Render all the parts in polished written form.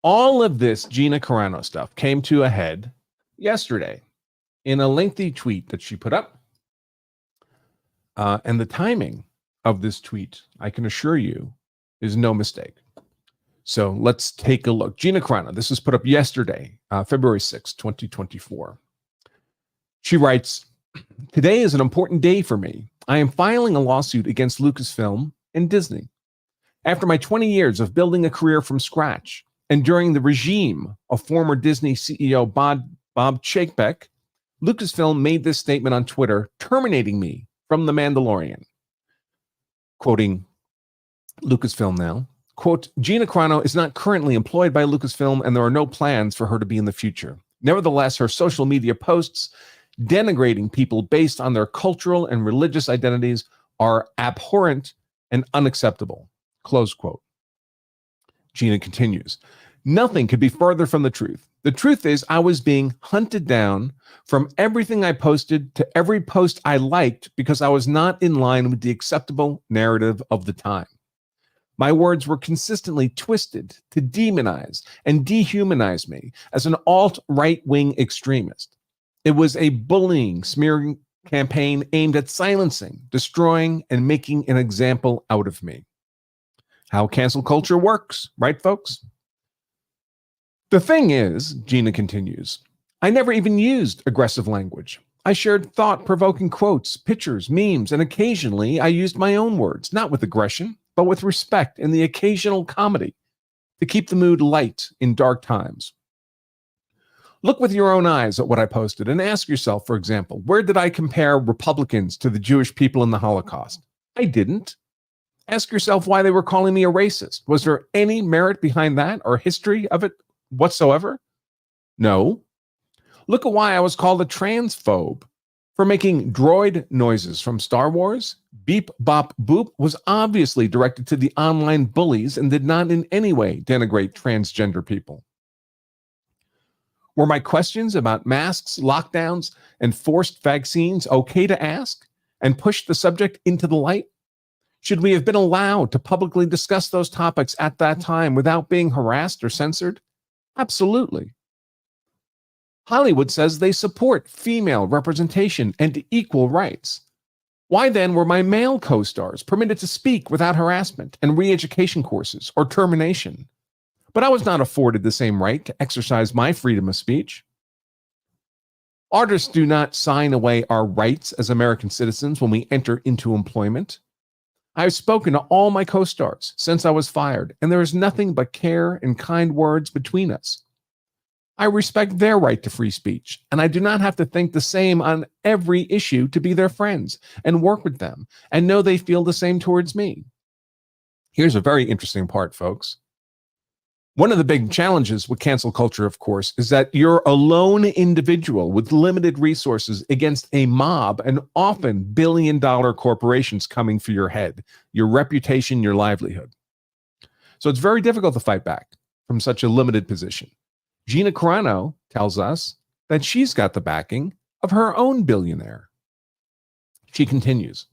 All of this Gina Carano stuff came to a head yesterday in a lengthy tweet that she put up. And the timing of this tweet, I can assure you, is no mistake. So let's take a look. Gina Carano, this was put up yesterday, February 6, 2024. She writes, "Today is an important day for me. I am filing a lawsuit against Lucasfilm and Disney. After my 20 years of building a career from scratch, and during the regime of former Disney CEO Bob Chapek, Lucasfilm made this statement on Twitter, terminating me from The Mandalorian." Quoting Lucasfilm now, quote, "Gina Carano is not currently employed by Lucasfilm, and there are no plans for her to be in the future. Nevertheless, her social media posts denigrating people based on their cultural and religious identities are abhorrent and unacceptable." Close quote. Gina continues, "Nothing could be further from the truth. The truth is I was being hunted down from everything I posted to every post I liked because I was not in line with the acceptable narrative of the time. My words were consistently twisted to demonize and dehumanize me as an alt-right-wing extremist. It was a bullying, smearing campaign aimed at silencing, destroying, and making an example out of me. How cancel culture works, right, folks? The thing is," Gina continues, "I never even used aggressive language. I shared thought-provoking quotes, pictures, memes, and occasionally I used my own words, not with aggression, but with respect and the occasional comedy to keep the mood light in dark times. Look with your own eyes at what I posted and ask yourself, for example, where did I compare Republicans to the Jewish people in the Holocaust? I didn't. Ask yourself why they were calling me a racist. Was there any merit behind that or history of it whatsoever? No. Look at why I was called a transphobe for making droid noises from Star Wars. Beep, bop, boop was obviously directed to the online bullies and did not in any way denigrate transgender people. Were my questions about masks, lockdowns, and forced vaccines okay to ask and push the subject into the light? Should we have been allowed to publicly discuss those topics at that time without being harassed or censored? Absolutely. Hollywood says they support female representation and equal rights. Why then were my male co-stars permitted to speak without harassment and re-education courses or termination? But I was not afforded the same right to exercise my freedom of speech. Artists do not sign away our rights as American citizens when we enter into employment. I have spoken to all my co-stars since I was fired, and there is nothing but care and kind words between us. I respect their right to free speech, and I do not have to think the same on every issue to be their friends and work with them and know they feel the same towards me. Here's a very interesting part, folks. One of the big challenges with cancel culture, of course, is that you're a lone individual with limited resources against a mob and often billion-dollar corporations coming for your head, your reputation, your livelihood. So it's very difficult to fight back from such a limited position. Gina Carano tells us that she's got the backing of her own billionaire. She continues,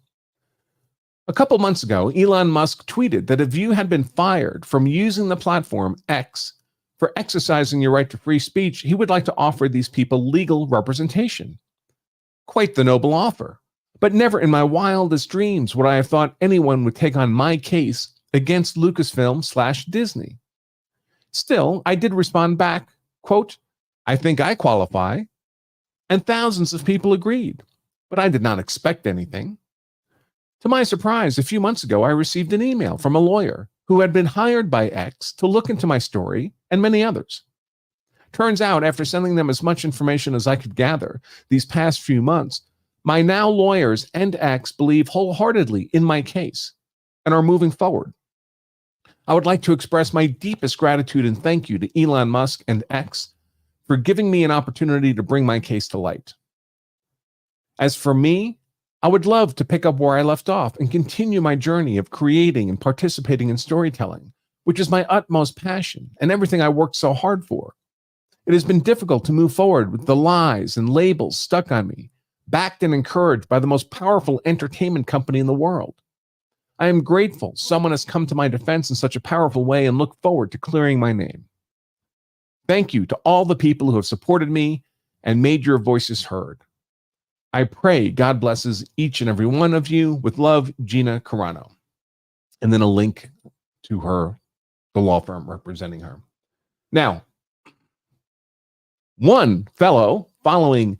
"A couple months ago, Elon Musk tweeted that if you had been fired from using the platform X for exercising your right to free speech, he would like to offer these people legal representation. Quite the noble offer, but never in my wildest dreams would I have thought anyone would take on my case against Lucasfilm/Disney. Still, I did respond back, quote, I think I qualify, and thousands of people agreed, but I did not expect anything. To my surprise, a few months ago, I received an email from a lawyer who had been hired by X to look into my story and many others. Turns out, after sending them as much information as I could gather these past few months, my now lawyers and X believe wholeheartedly in my case and are moving forward. I would like to express my deepest gratitude and thank you to Elon Musk and X for giving me an opportunity to bring my case to light. As for me, I would love to pick up where I left off and continue my journey of creating and participating in storytelling, which is my utmost passion and everything I worked so hard for. It has been difficult to move forward with the lies and labels stuck on me, backed and encouraged by the most powerful entertainment company in the world. I am grateful someone has come to my defense in such a powerful way and look forward to clearing my name. Thank you to all the people who have supported me and made your voices heard. I pray God blesses each and every one of you. With love, Gina Carano. And then a link to her, the law firm representing her. Now, one fellow following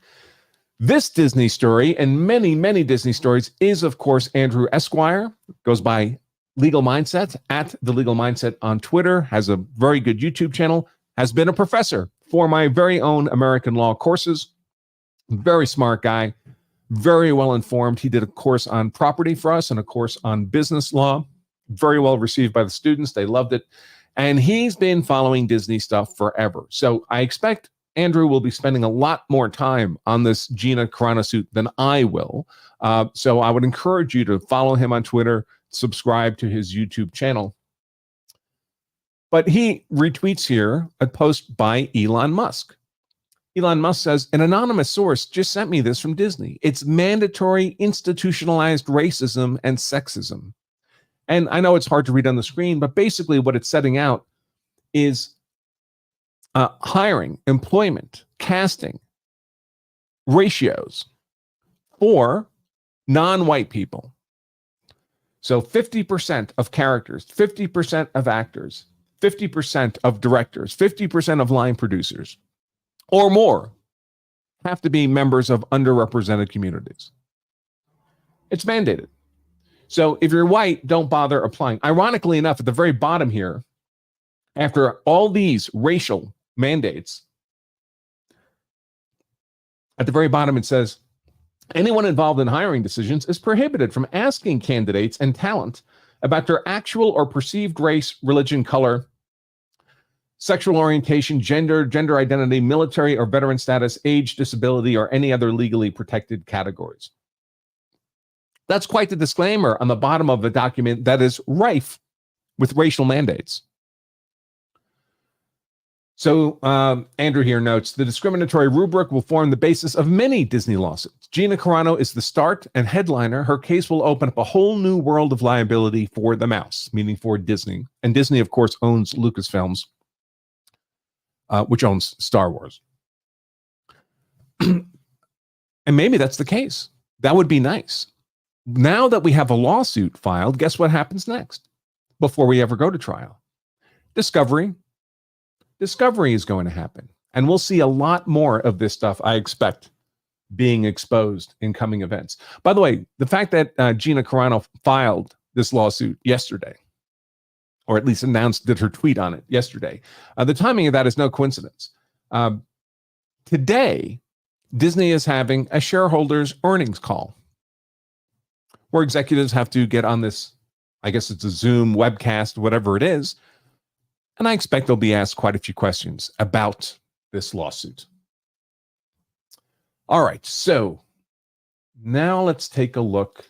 this Disney story and many, many Disney stories is, of course, Andrew Esquire. Goes by Legal Mindset, at The Legal Mindset on Twitter, has a very good YouTube channel, has been a professor for my very own American law courses. Very smart guy, very well informed. He did a course on property for us and a course on business law. Very well received by the students. They loved it. And he's been following Disney stuff forever. So I expect Andrew will be spending a lot more time on this Gina Carano suit than I will. So I would encourage you to follow him on Twitter, subscribe to his YouTube channel. But he retweets here a post by Elon Musk. Elon Musk says, an anonymous source just sent me this from Disney. It's mandatory institutionalized racism and sexism. And I know it's hard to read on the screen, but basically what it's setting out is hiring, employment, casting ratios for non-white people. So 50% of characters, 50% of actors, 50% of directors, 50% of line producers, or more, have to be members of underrepresented communities. It's mandated. So if you're white, don't bother applying. Ironically enough, at the very bottom here, after all these racial mandates, at the very bottom it says, anyone involved in hiring decisions is prohibited from asking candidates and talent about their actual or perceived race, religion, color, sexual orientation, gender identity, military or veteran status, age, disability, or any other legally protected categories. That's quite the disclaimer on the bottom of the document that is rife with racial mandates. So Andrew here notes, the discriminatory rubric will form the basis of many Disney lawsuits. Gina Carano is the start and headliner. Her case will open up a whole new world of liability for the mouse, meaning for Disney. And Disney, of course, owns Lucasfilms, which owns Star Wars. And maybe that's the case. That would be nice. Now that we have a lawsuit filed, guess what happens next before we ever go to trial? Discovery. Discovery is going to happen. And we'll see a lot more of this stuff, I expect, being exposed in coming events. By the way, the fact that Gina Carano filed this lawsuit yesterday, or at least announced, did her tweet on it yesterday, the timing of that is no coincidence. Today, Disney is having a shareholders earnings call where executives have to get on this, I guess it's a Zoom webcast, whatever it is. And I expect they'll be asked quite a few questions about this lawsuit. All right, so now let's take a look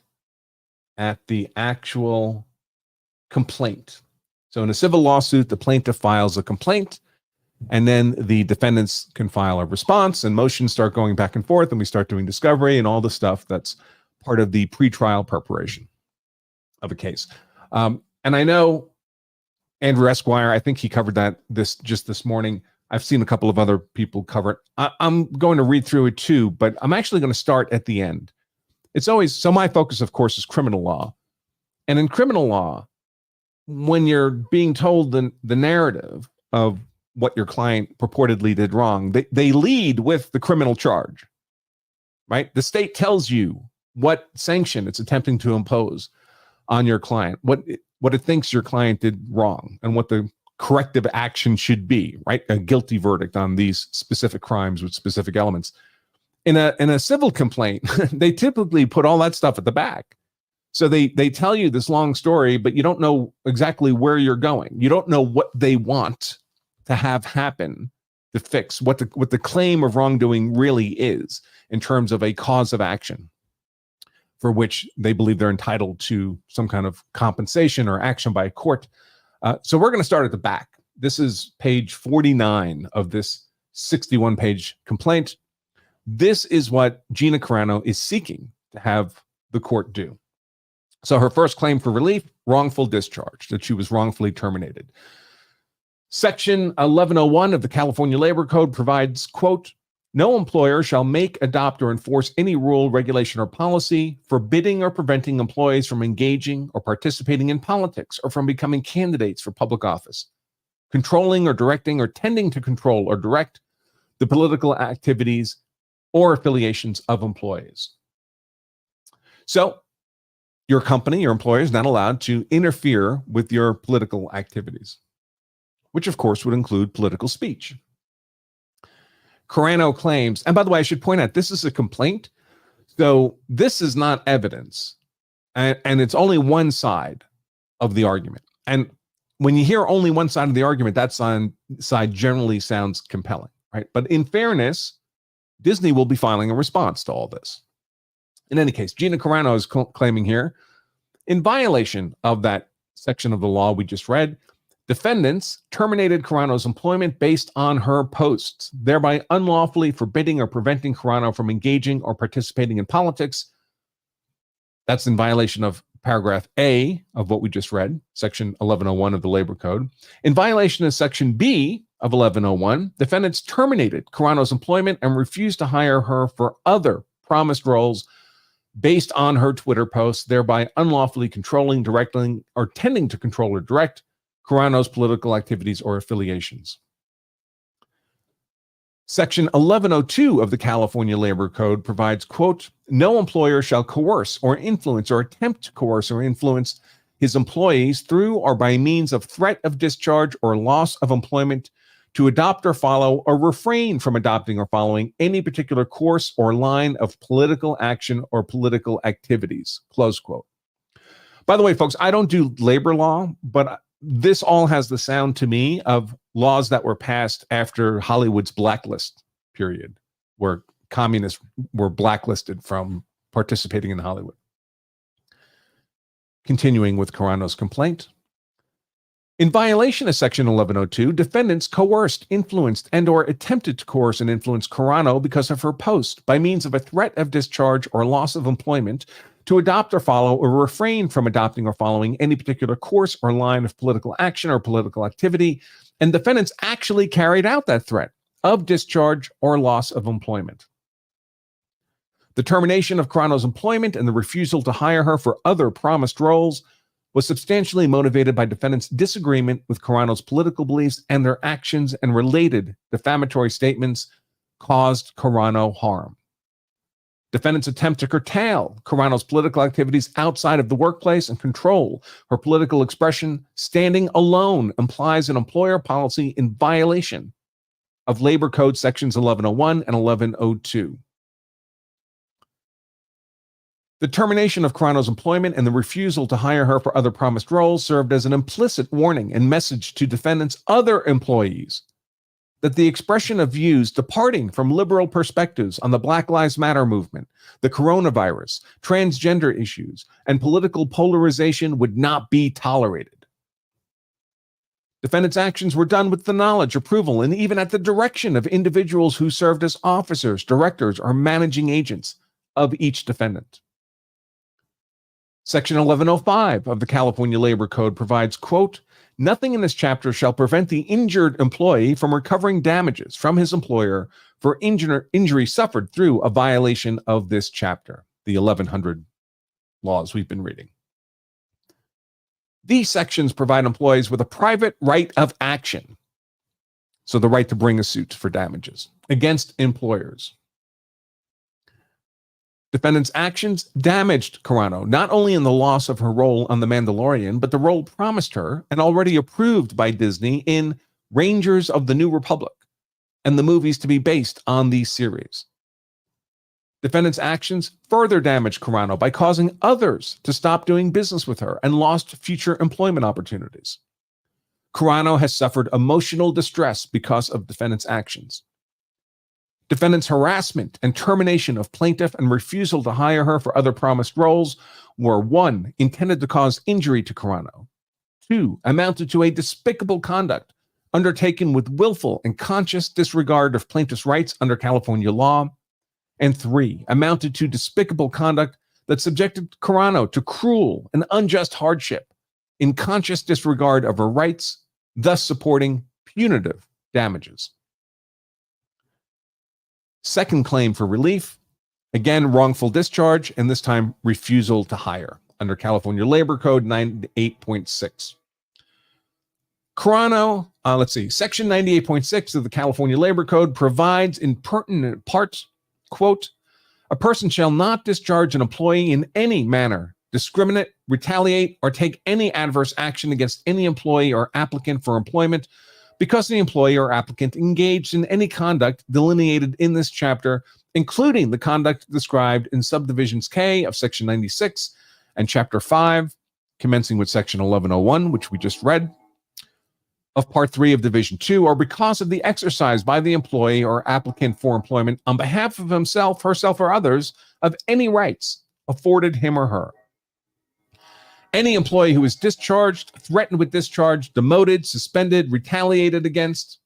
at the actual complaint. So in a civil lawsuit, the plaintiff files a complaint, and then the defendants can file a response, and motions start going back and forth, and we start doing discovery and all the stuff that's part of the pretrial preparation of a case. And I know Andrew Esquire, I think he covered that just this morning. I've seen a couple of other people cover it. I'm going to read through it too, but I'm actually going to start at the end. It's always, so my focus, of course, is criminal law. And in criminal law, when you're being told the narrative of what your client purportedly did wrong, they lead with the criminal charge, right? The state tells you what sanction it's attempting to impose on your client, what it thinks your client did wrong, and what the corrective action should be, right? A guilty verdict on these specific crimes with specific elements. In a civil complaint, they typically put all that stuff at the back. So they tell you this long story, but you don't know exactly where you're going. You don't know what they want to have happen to fix what the claim of wrongdoing really is in terms of a cause of action for which they believe they're entitled to some kind of compensation or action by a court. So we're going to start at the back. This is page 49 of this 61-page complaint. This is what Gina Carano is seeking to have the court do. So her first claim for relief, wrongful discharge, that she was wrongfully terminated. Section 1101 of the California Labor Code provides, quote, no employer shall make, adopt, or enforce any rule, regulation, or policy forbidding or preventing employees from engaging or participating in politics or from becoming candidates for public office, controlling or directing or tending to control or direct the political activities or affiliations of employees. So your company, your employer is not allowed to interfere with your political activities, which of course would include political speech. Carano claims, and by the way, I should point out, this is a complaint, so this is not evidence, and it's only one side of the argument. And when you hear only one side of the argument, that side generally sounds compelling, right? But in fairness, Disney will be filing a response to all this. In any case, Gina Carano is claiming here, in violation of that section of the law we just read, defendants terminated Carano's employment based on her posts, thereby unlawfully forbidding or preventing Carano from engaging or participating in politics. That's in violation of paragraph A of what we just read, section 1101 of the Labor Code. In violation of section B of 1101, defendants terminated Carano's employment and refused to hire her for other promised roles based on her Twitter posts, thereby unlawfully controlling, directing, or tending to control or direct Carano's political activities or affiliations. Section 1102 of the California Labor Code provides, quote, no employer shall coerce or influence or attempt to coerce or influence his employees through or by means of threat of discharge or loss of employment to adopt or follow or refrain from adopting or following any particular course or line of political action or political activities, close quote. By the way, folks, I don't do labor law, but this all has the sound to me of laws that were passed after Hollywood's blacklist period, where communists were blacklisted from participating in Hollywood. Continuing with Carano's complaint. In violation of section 1102, defendants coerced, influenced, and or attempted to coerce and influence Carano because of her post by means of a threat of discharge or loss of employment to adopt or follow or refrain from adopting or following any particular course or line of political action or political activity, and defendants actually carried out that threat of discharge or loss of employment. The termination of Carano's employment and the refusal to hire her for other promised roles was substantially motivated by defendants' disagreement with Carano's political beliefs, and their actions and related defamatory statements caused Carano harm. Defendants' attempt to curtail Carano's political activities outside of the workplace and control her political expression standing alone implies an employer policy in violation of Labor Code sections 1101 and 1102. The termination of Carano's employment and the refusal to hire her for other promised roles served as an implicit warning and message to defendants' other employees that the expression of views departing from liberal perspectives on the Black Lives Matter movement, the coronavirus, transgender issues, and political polarization would not be tolerated. Defendants' actions were done with the knowledge, approval, and even at the direction of individuals who served as officers, directors, or managing agents of each defendant. Section 1105 of the California Labor Code provides, quote, nothing in this chapter shall prevent the injured employee from recovering damages from his employer for injury suffered through a violation of this chapter, the 1100 laws we've been reading. These sections provide employees with a private right of action, so the right to bring a suit for damages against employers. Defendants' actions damaged Carano, not only in the loss of her role on The Mandalorian, but the role promised her and already approved by Disney in Rangers of the New Republic and the movies to be based on these series. Defendants' actions further damaged Carano by causing others to stop doing business with her and lost future employment opportunities. Carano has suffered emotional distress because of defendants' actions. Defendants' harassment and termination of plaintiff and refusal to hire her for other promised roles were 1. Intended to cause injury to Carano, 2. Amounted to a despicable conduct undertaken with willful and conscious disregard of plaintiff's rights under California law, and 3. Amounted to despicable conduct that subjected Carano to cruel and unjust hardship in conscious disregard of her rights, thus supporting punitive damages. Second claim for relief, again, wrongful discharge, and this time refusal to hire under California Labor Code 98.6. Carano, Section 98.6 of the California Labor Code provides in pertinent parts, quote, a person shall not discharge an employee in any manner, discriminate, retaliate, or take any adverse action against any employee or applicant for employment because the employee or applicant engaged in any conduct delineated in this chapter, including the conduct described in subdivisions K of Section 96 and Chapter 5, commencing with Section 1101, which we just read, of Part 3 of Division 2, or because of the exercise by the employee or applicant for employment on behalf of himself, herself, or others of any rights afforded him or her. Any employee who is discharged, threatened with discharge, demoted, suspended, retaliated against.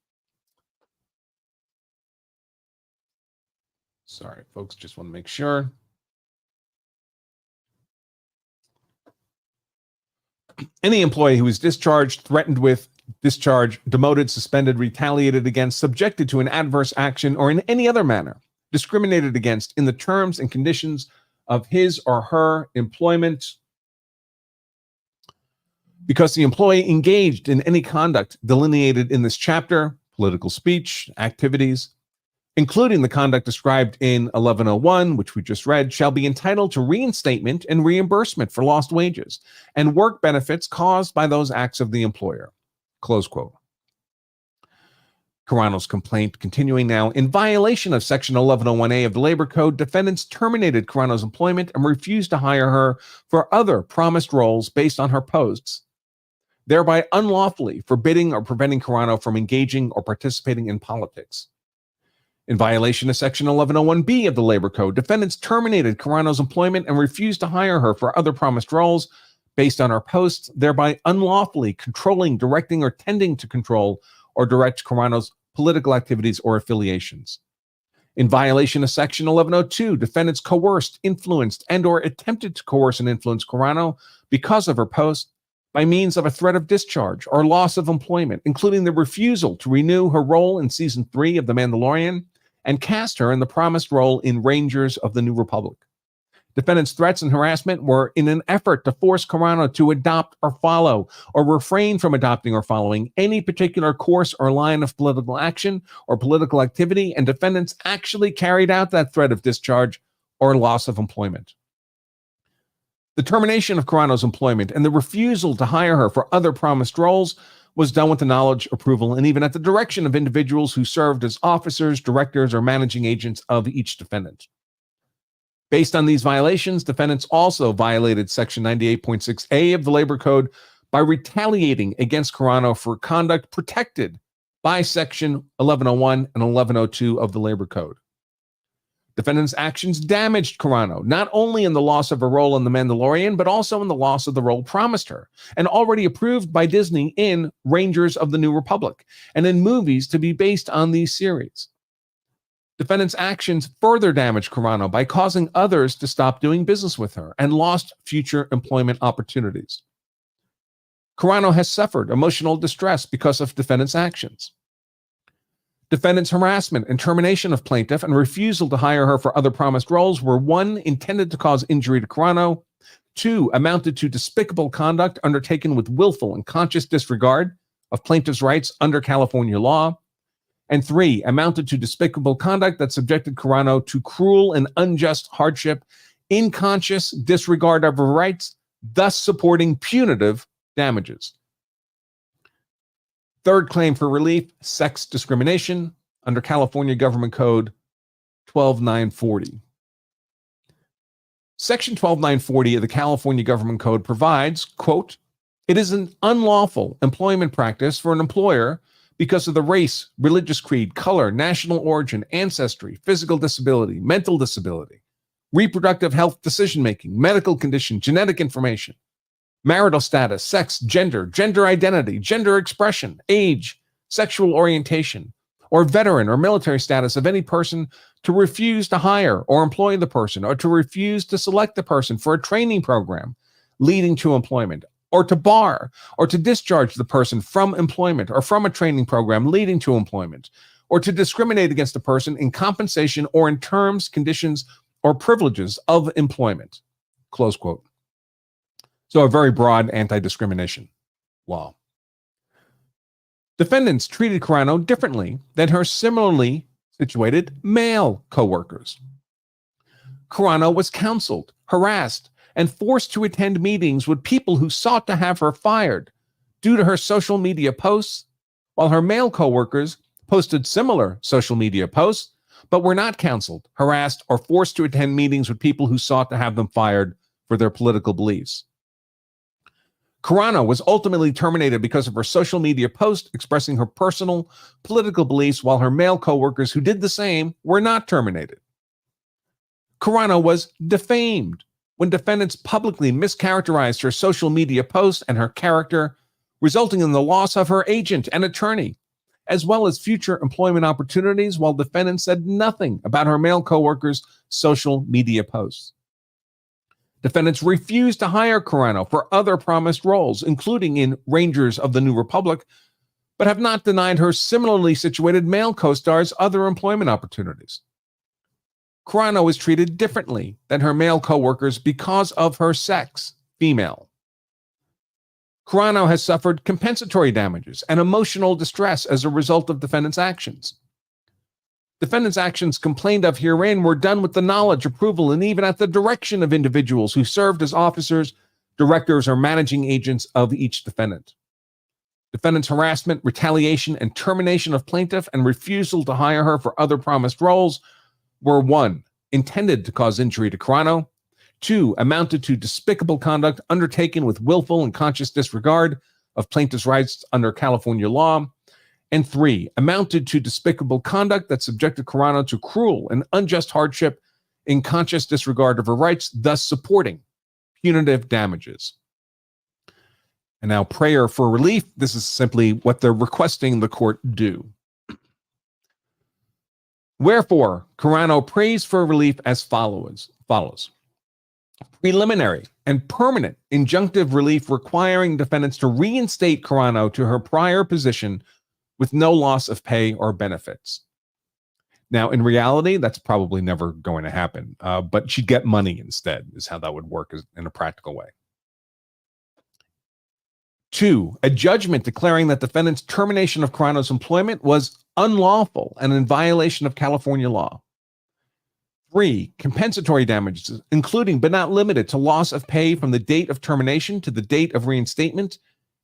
Sorry, folks, just want to make sure. Any employee who is discharged, threatened with discharge, demoted, suspended, retaliated against, subjected to an adverse action, or in any other manner discriminated against in the terms and conditions of his or her employment because the employee engaged in any conduct delineated in this chapter, political speech, activities, including the conduct described in 1101, which we just read, shall be entitled to reinstatement and reimbursement for lost wages and work benefits caused by those acts of the employer. Close quote. Carano's complaint continuing now. In violation of Section 1101A of the Labor Code, defendants terminated Carano's employment and refused to hire her for other promised roles based on her posts, thereby unlawfully forbidding or preventing Carano from engaging or participating in politics. In violation of Section 1101B of the Labor Code, defendants terminated Carano's employment and refused to hire her for other promised roles based on her posts, thereby unlawfully controlling, directing, or tending to control or direct Carano's political activities or affiliations. In violation of Section 1102, defendants coerced, influenced, and or attempted to coerce and influence Carano because of her post by means of a threat of discharge or loss of employment, including the refusal to renew her role in Season 3 of The Mandalorian and cast her in the promised role in Rangers of the New Republic. Defendants' threats and harassment were in an effort to force Carano to adopt or follow or refrain from adopting or following any particular course or line of political action or political activity, and defendants actually carried out that threat of discharge or loss of employment. The termination of Carano's employment and the refusal to hire her for other promised roles was done with the knowledge, approval, and even at the direction of individuals who served as officers, directors, or managing agents of each defendant. Based on these violations, defendants also violated Section 98.6A of the Labor Code by retaliating against Carano for conduct protected by Section 1101 and 1102 of the Labor Code. Defendants' actions damaged Carano, not only in the loss of her role in The Mandalorian, but also in the loss of the role promised her, and already approved by Disney in Rangers of the New Republic, and in movies to be based on these series. Defendants' actions further damaged Carano by causing others to stop doing business with her and lost future employment opportunities. Carano has suffered emotional distress because of defendants' actions. Defendants' harassment and termination of plaintiff and refusal to hire her for other promised roles were 1, intended to cause injury to Carano, 2, amounted to despicable conduct undertaken with willful and conscious disregard of plaintiff's rights under California law, and 3, amounted to despicable conduct that subjected Carano to cruel and unjust hardship in conscious disregard of her rights, thus supporting punitive damages. Third claim for relief, sex discrimination under California Government Code 12940. Section 12940 of the California Government Code provides, quote, it is an unlawful employment practice for an employer because of the race, religious creed, color, national origin, ancestry, physical disability, mental disability, reproductive health decision-making, medical condition, genetic information, marital status, sex, gender identity, gender expression, age, sexual orientation, or veteran or military status of any person to refuse to hire or employ the person or to refuse to select the person for a training program leading to employment or to bar, or to discharge the person from employment or from a training program leading to employment, or to discriminate against a person in compensation or in terms, conditions, or privileges of employment. Close quote. So a very broad anti-discrimination law. Defendants treated Carano differently than her similarly situated male co-workers. Carano was counseled, harassed, and forced to attend meetings with people who sought to have her fired due to her social media posts, while her male co-workers posted similar social media posts, but were not counseled, harassed, or forced to attend meetings with people who sought to have them fired for their political beliefs. Carano was ultimately terminated because of her social media post expressing her personal political beliefs, while her male co-workers who did the same were not terminated. Carano was defamed when defendants publicly mischaracterized her social media posts and her character, resulting in the loss of her agent and attorney, as well as future employment opportunities, while defendants said nothing about her male co-workers' social media posts. Defendants refused to hire Carano for other promised roles, including in Rangers of the New Republic, but have not denied her similarly situated male co-stars other employment opportunities. Carano was treated differently than her male co-workers because of her sex, female. Carano has suffered compensatory damages and emotional distress as a result of defendants' actions. Defendants' actions complained of herein were done with the knowledge, approval, and even at the direction of individuals who served as officers, directors, or managing agents of each defendant. Defendants' harassment, retaliation, and termination of plaintiff and refusal to hire her for other promised roles were 1. Intended to cause injury to Carano, 2. Amounted to despicable conduct undertaken with willful and conscious disregard of plaintiff's rights under California law, and 3. Amounted to despicable conduct that subjected Carano to cruel and unjust hardship in conscious disregard of her rights, thus supporting punitive damages. And now prayer for relief. This is simply what they're requesting the court do. Wherefore, Carano prays for relief as follows. Preliminary and permanent injunctive relief requiring defendants to reinstate Carano to her prior position with no loss of pay or benefits. Now, in reality, that's probably never going to happen, but she'd get money instead, is how that would work in a practical way. 2, a judgment declaring that defendant's termination of Carano's employment was unlawful and in violation of California law. 3, compensatory damages, including but not limited to loss of pay from the date of termination to the date of reinstatement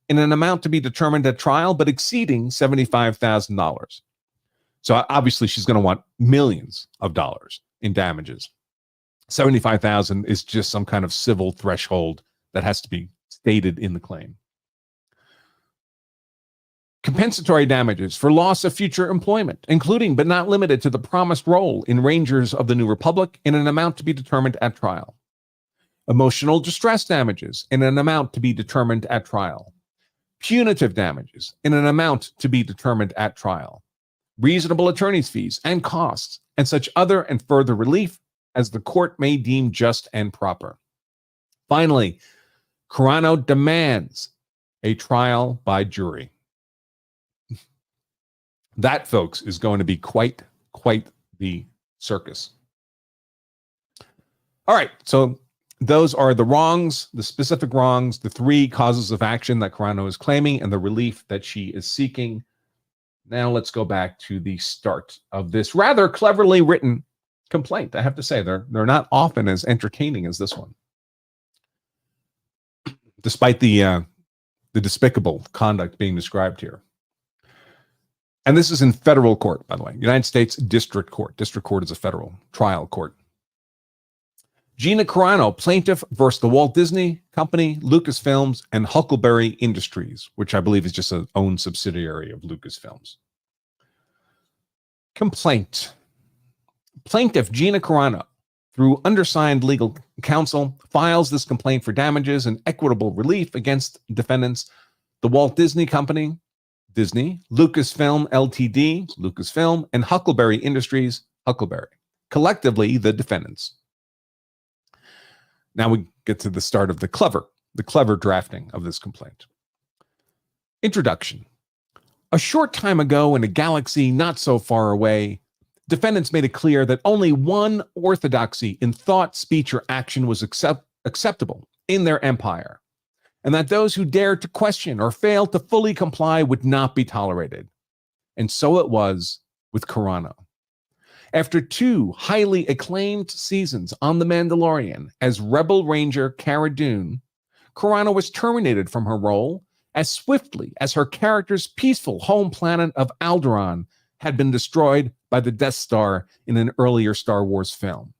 in an amount to be determined at trial, but exceeding $75,000. So obviously she's going to want millions of dollars in damages. $75,000 is just some kind of civil threshold that has to be stated in the claim. Compensatory damages for loss of future employment, including but not limited to the promised role in Rangers of the New Republic in an amount to be determined at trial. Emotional distress damages in an amount to be determined at trial. Punitive damages in an amount to be determined at trial. Reasonable attorney's fees and costs, and such other and further relief as the court may deem just and proper. Finally, Carano demands a trial by jury. That, folks, is going to be quite the circus. All right, so those are the wrongs, the specific wrongs, the 3 causes of action that Carano is claiming and the relief that she is seeking. Now let's go back to the start of this rather cleverly written complaint. I have to say, they're not often as entertaining as this one, despite the despicable conduct being described here. And this is in federal court, by the way, United States District Court. District Court is a federal trial court. Gina Carano, plaintiff versus the Walt Disney Company, Lucasfilms, and Huckleberry Industries, which I believe is just an own subsidiary of Lucasfilms. Complaint. Plaintiff Gina Carano, through undersigned legal counsel, files this complaint for damages and equitable relief against defendants, the Walt Disney Company, Disney, Lucasfilm Ltd, Lucasfilm, and Huckleberry Industries, Huckleberry, collectively the defendants. Now we get to the start of the clever the clever drafting of this complaint. Introduction. A short time ago in a galaxy not so far away, defendants made it clear that only one orthodoxy in thought, speech, or action was acceptable in their empire, and that those who dared to question or failed to fully comply would not be tolerated. And so it was with Carano. After 2 highly acclaimed seasons on The Mandalorian as Rebel Ranger Cara Dune, Carano was terminated from her role as swiftly as her character's peaceful home planet of Alderaan had been destroyed by the Death Star in an earlier Star Wars film.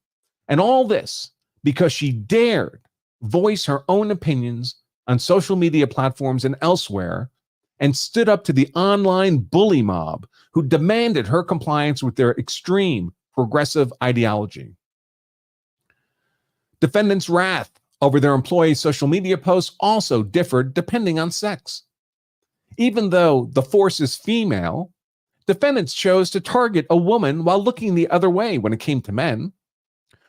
And all this because she dared voice her own opinions on social media platforms and elsewhere, and stood up to the online bully mob who demanded her compliance with their extreme progressive ideology. Defendants' wrath over their employees' social media posts also differed depending on sex. Even though the force is female, defendants chose to target a woman while looking the other way when it came to men.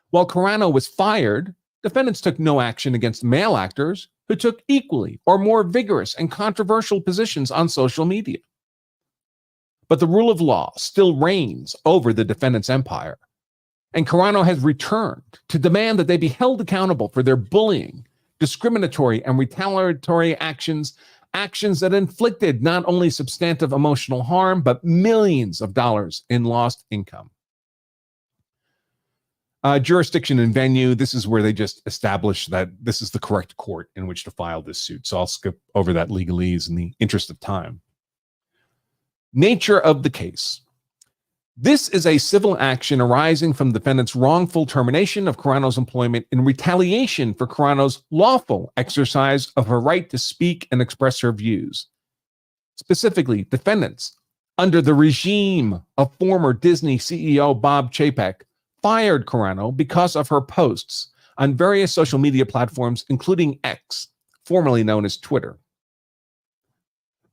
While Carano was fired, defendants took no action against male actors who took equally or more vigorous and controversial positions on social media. But the rule of law still reigns over the defendant's empire, and Carano has returned to demand that they be held accountable for their bullying, discriminatory, and retaliatory actions that inflicted not only substantive emotional harm, but millions of dollars in lost income. Jurisdiction and venue, this is where they just establish that this is the correct court in which to file this suit. So I'll skip over that legalese in the interest of time. Nature of the case. This is a civil action arising from the defendant's wrongful termination of Carano's employment in retaliation for Carano's lawful exercise of her right to speak and express her views. Specifically, defendants, under the regime of former Disney CEO Bob Chapek, fired Carano because of her posts on various social media platforms, including X, formerly known as Twitter.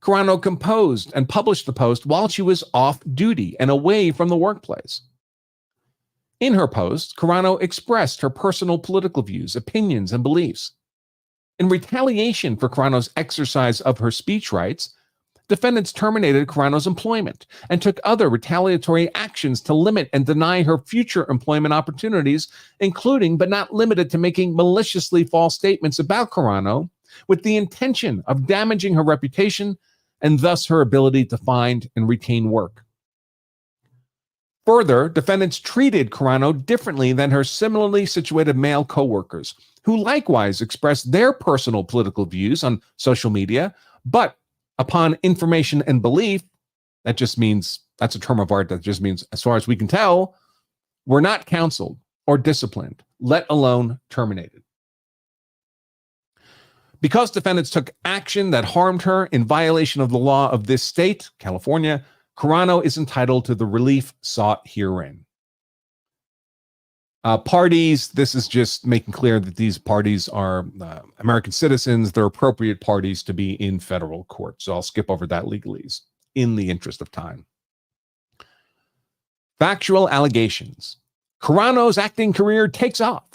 Carano composed and published the post while she was off duty and away from the workplace. In her post, Carano expressed her personal political views, opinions, and beliefs. In retaliation for Carano's exercise of her speech rights, defendants terminated Carano's employment and took other retaliatory actions to limit and deny her future employment opportunities, including but not limited to making maliciously false statements about Carano with the intention of damaging her reputation and thus her ability to find and retain work. Further, defendants treated Carano differently than her similarly situated male coworkers, who likewise expressed their personal political views on social media, but upon information and belief, that just means, that's a term of art that just means, as far as we can tell, were not counseled or disciplined, let alone terminated. Because defendants took action that harmed her in violation of the law of this state, California, Carano is entitled to the relief sought herein. Parties, this is just making clear that these parties are American citizens. They're appropriate parties to be in federal court. So I'll skip over that legalese in the interest of time. Factual allegations. Carano's acting career takes off.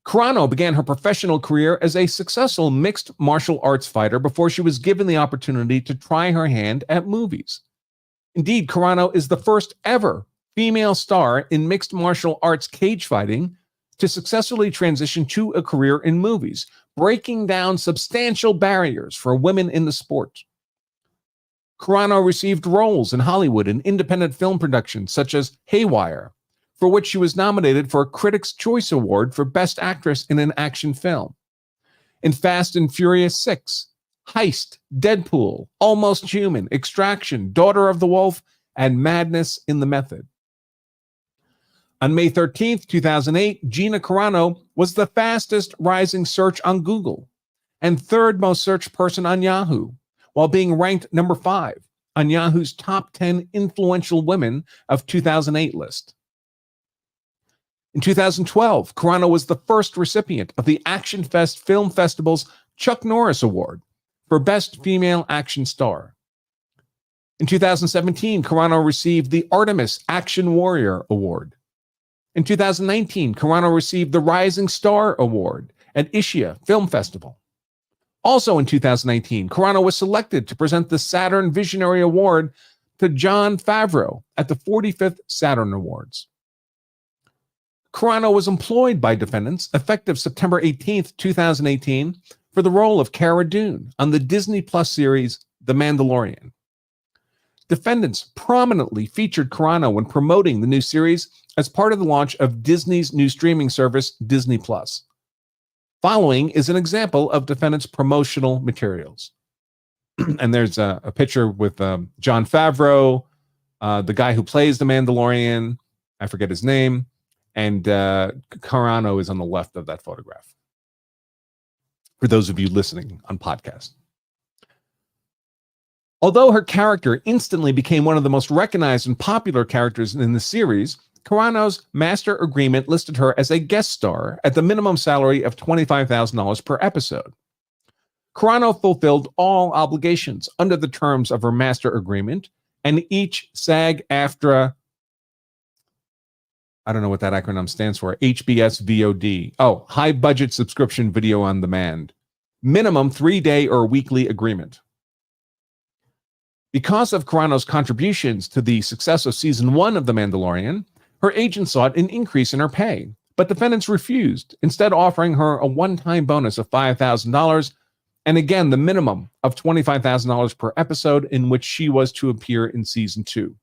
Carano began her professional career as a successful mixed martial arts fighter before she was given the opportunity to try her hand at movies. Indeed, Carano is the first ever female star in mixed martial arts cage fighting to successfully transition to a career in movies, breaking down substantial barriers for women in the sport. Carano received roles in Hollywood and independent film productions such as Haywire, for which she was nominated for a Critics' Choice Award for Best Actress in an Action Film. In Fast and Furious 6, Heist, Deadpool, Almost Human, Extraction, Daughter of the Wolf, and Madness in the Method. On May 13th, 2008, Gina Carano was the fastest rising search on Google and third most searched person on Yahoo, while being ranked number 5 on Yahoo's top 10 influential women of 2008 list. In 2012, Carano was the first recipient of the Action Fest Film Festival's Chuck Norris Award for Best Female Action Star. In 2017, Carano received the Artemis Action Warrior Award. In 2019, Carano received the Rising Star Award at Ischia Film Festival. Also in 2019, Carano was selected to present the Saturn Visionary Award to Jon Favreau at the 45th Saturn Awards. Carano was employed by defendants effective September 18, 2018, for the role of Cara Dune on the Disney Plus series The Mandalorian. Defendants prominently featured Carano when promoting the new series as part of the launch of Disney's new streaming service, Disney Plus. Following is an example of defendants' promotional materials. And there's a picture with Jon Favreau, the guy who plays the Mandalorian, I forget his name, and Carano is on the left of that photograph. For those of you listening on podcast. Although her character instantly became one of the most recognized and popular characters in the series, Carano's master agreement listed her as a guest star at the minimum salary of $25,000 per episode. Carano fulfilled all obligations under the terms of her master agreement, and each SAG-AFTRA, I don't know what that acronym stands for, HBS VOD, high budget subscription video on demand, minimum 3-day or weekly agreement. Because of Carano's contributions to the success of season 1 of The Mandalorian, her agent sought an increase in her pay, but defendants refused, instead offering her a one-time bonus of $5,000 and again the minimum of $25,000 per episode in which she was to appear in season 2.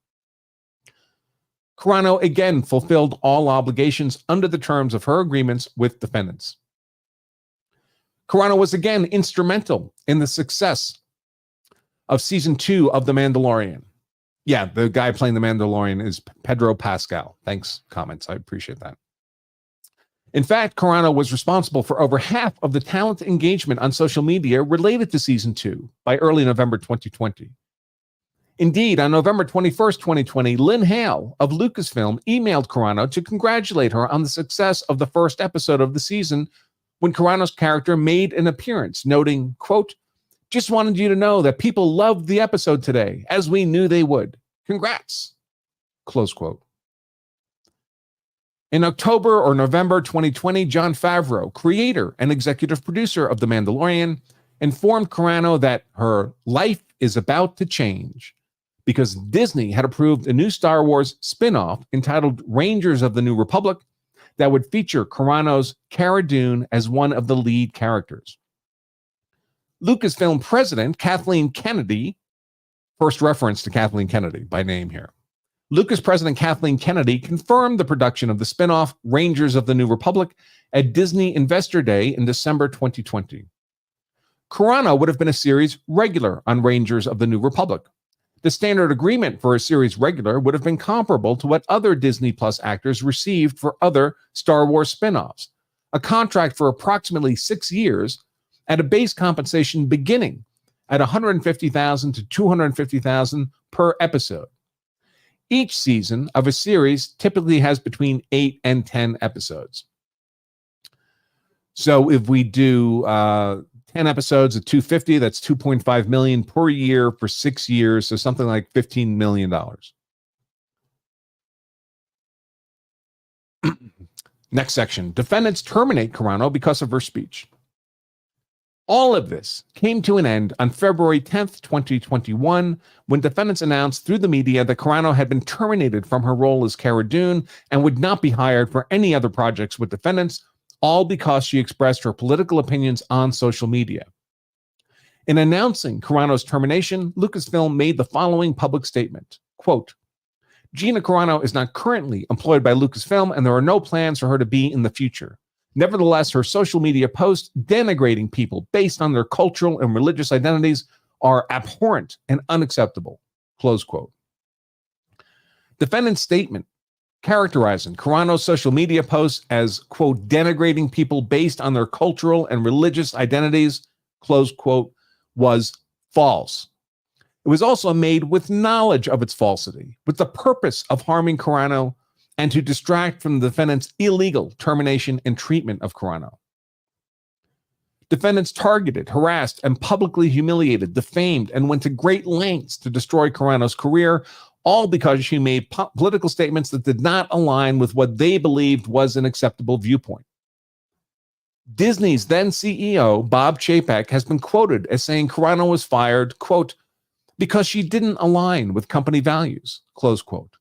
Carano again fulfilled all obligations under the terms of her agreements with defendants. Carano was again instrumental in the success of season 2 of The Mandalorian. Yeah, the guy playing the Mandalorian is Pedro Pascal. Thanks, comments. I appreciate that. In fact, Carano was responsible for over half of the talent engagement on social media related to season 2 by early November 2020. Indeed, on November 21st, 2020, Lynn Hale of Lucasfilm emailed Carano to congratulate her on the success of the first episode of the season when Carano's character made an appearance, noting, quote, "Just wanted you to know that people loved the episode today, as we knew they would. Congrats." Close quote. In October or November 2020, Jon Favreau, creator and executive producer of The Mandalorian, informed Carano that her life is about to change because Disney had approved a new Star Wars spin-off entitled Rangers of the New Republic that would feature Carano's Cara Dune as one of the lead characters. Lucasfilm president Kathleen Kennedy, first reference to Kathleen Kennedy by name here. Lucas president Kathleen Kennedy confirmed the production of the spin-off Rangers of the New Republic at Disney Investor Day in December 2020. Carano would have been a series regular on Rangers of the New Republic. The standard agreement for a series regular would have been comparable to what other Disney Plus actors received for other Star Wars spin-offs, a contract for approximately 6 years at a base compensation beginning at $150,000 to $250,000 per episode. Each season of a series typically has between 8 and 10 episodes. So if we do 10 episodes at $250, that's $2.5 million per year for 6 years, so something like $15 million. Next section, defendants terminate Carano because of her speech. All of this came to an end on February 10th, 2021, when defendants announced through the media that Carano had been terminated from her role as Cara Dune and would not be hired for any other projects with defendants, all because she expressed her political opinions on social media. In announcing Carano's termination, Lucasfilm made the following public statement, quote, "Gina Carano is not currently employed by Lucasfilm, and there are no plans for her to be in the future. Nevertheless, her social media posts denigrating people based on their cultural and religious identities are abhorrent and unacceptable." Close quote. Defendant's statement characterizing Carano's social media posts as, quote, denigrating people based on their cultural and religious identities, close quote, was false. It was also made with knowledge of its falsity, with the purpose of harming Carano and to distract from the defendant's illegal termination and treatment of Carano. Defendants targeted, harassed, and publicly humiliated, defamed, and went to great lengths to destroy Carano's career, all because she made political statements that did not align with what they believed was an acceptable viewpoint. Disney's then CEO, Bob Chapek, has been quoted as saying Carano was fired, quote, because she didn't align with company values, close quote.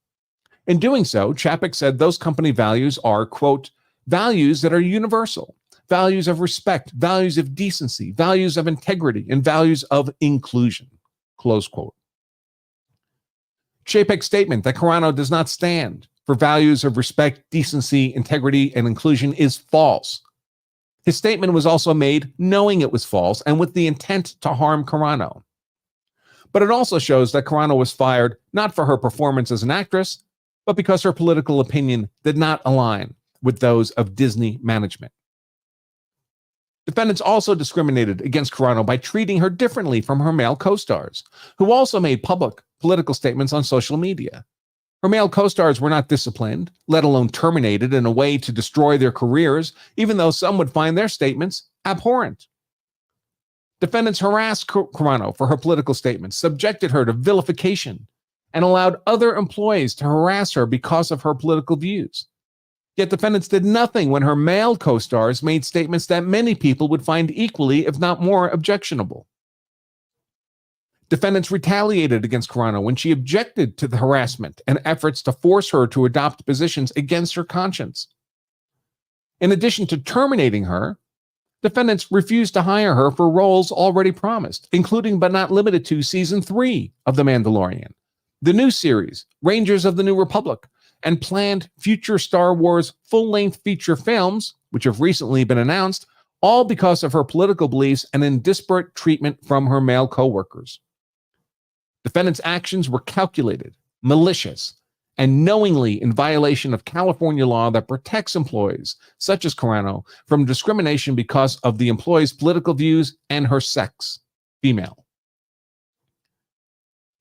In doing so, Chapek said those company values are, quote, values that are universal, values of respect, values of decency, values of integrity, and values of inclusion, close quote. Chapek's statement that Carano does not stand for values of respect, decency, integrity, and inclusion is false. His statement was also made knowing it was false and with the intent to harm Carano. But it also shows that Carano was fired not for her performance as an actress, but because her political opinion did not align with those of Disney management. Defendants also discriminated against Carano by treating her differently from her male co-stars, who also made public political statements on social media. Her male co-stars were not disciplined, let alone terminated in a way to destroy their careers, even though some would find their statements abhorrent. Defendants harassed Carano for her political statements, subjected her to vilification, and allowed other employees to harass her because of her political views. Yet defendants did nothing when her male co-stars made statements that many people would find equally, if not more, objectionable. Defendants retaliated against Carano when she objected to the harassment and efforts to force her to adopt positions against her conscience. In addition to terminating her, defendants refused to hire her for roles already promised, including but not limited to Season 3 of The Mandalorian, the new series, Rangers of the New Republic, and planned future Star Wars full-length feature films, which have recently been announced, all because of her political beliefs and in disparate treatment from her male co-workers. Defendants' actions were calculated, malicious, and knowingly in violation of California law that protects employees, such as Carano, from discrimination because of the employee's political views and her sex, female.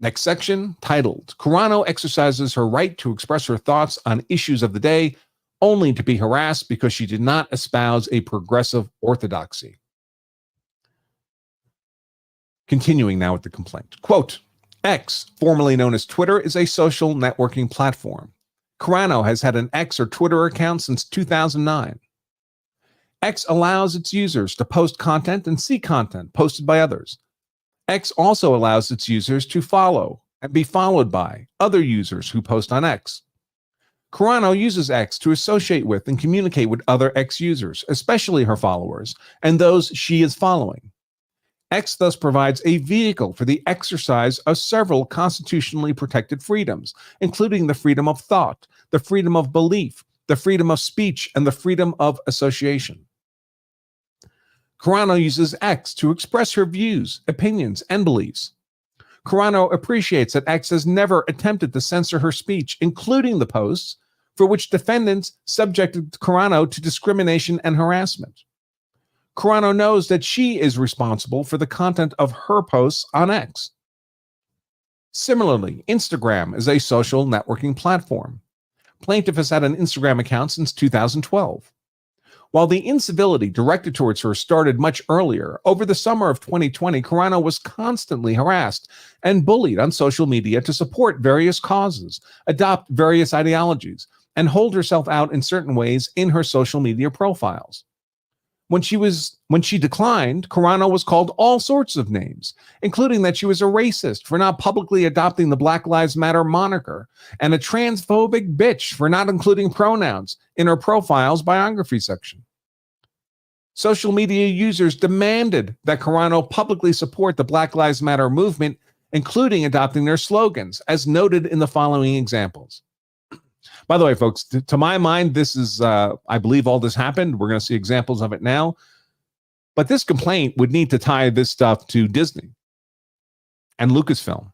Next section, titled, Carano exercises her right to express her thoughts on issues of the day, only to be harassed because she did not espouse a progressive orthodoxy. Continuing now with the complaint. Quote, X, formerly known as Twitter, is a social networking platform. Carano has had an X or Twitter account since 2009. X allows its users to post content and see content posted by others. X also allows its users to follow and be followed by other users who post on X. Carano uses X to associate with and communicate with other X users, especially her followers, and those she is following. X thus provides a vehicle for the exercise of several constitutionally protected freedoms, including the freedom of thought, the freedom of belief, the freedom of speech, and the freedom of association. Carano uses X to express her views, opinions, and beliefs. Carano appreciates that X has never attempted to censor her speech, including the posts for which defendants subjected Carano to discrimination and harassment. Carano knows that she is responsible for the content of her posts on X. Similarly, Instagram is a social networking platform. Plaintiff has had an Instagram account since 2012. While the incivility directed towards her started much earlier, over the summer of 2020, Carano was constantly harassed and bullied on social media to support various causes, adopt various ideologies, and hold herself out in certain ways in her social media profiles. When she declined, Carano was called all sorts of names, including that she was a racist for not publicly adopting the Black Lives Matter moniker and a transphobic bitch for not including pronouns in her profile's biography section. Social media users demanded that Carano publicly support the Black Lives Matter movement, including adopting their slogans, as noted in the following examples. By the way, folks, to my mind, this is, I believe all this happened. We're going to see examples of it now. But this complaint would need to tie this stuff to Disney and Lucasfilm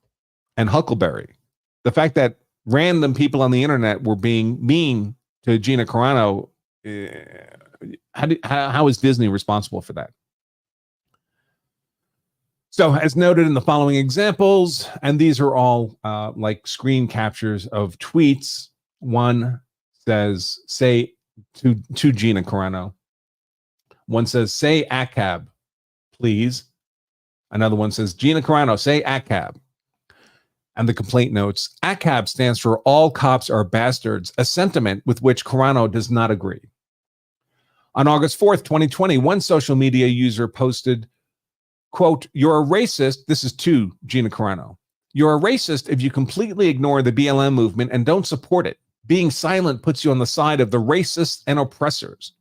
and Huckleberry. The fact that random people on the internet were being mean to Gina Carano, how is Disney responsible for that? So as noted in the following examples, and these are all like screen captures of tweets. One says, say to Gina Carano. One says, say ACAB, please. Another one says, Gina Carano, say ACAB. And the complaint notes, ACAB stands for all cops are bastards, a sentiment with which Carano does not agree. On August 4th, 2020, one social media user posted, quote, "You're a racist." This is to Gina Carano. "You're a racist if you completely ignore the BLM movement and don't support it. Being silent puts you on the side of the racists and oppressors."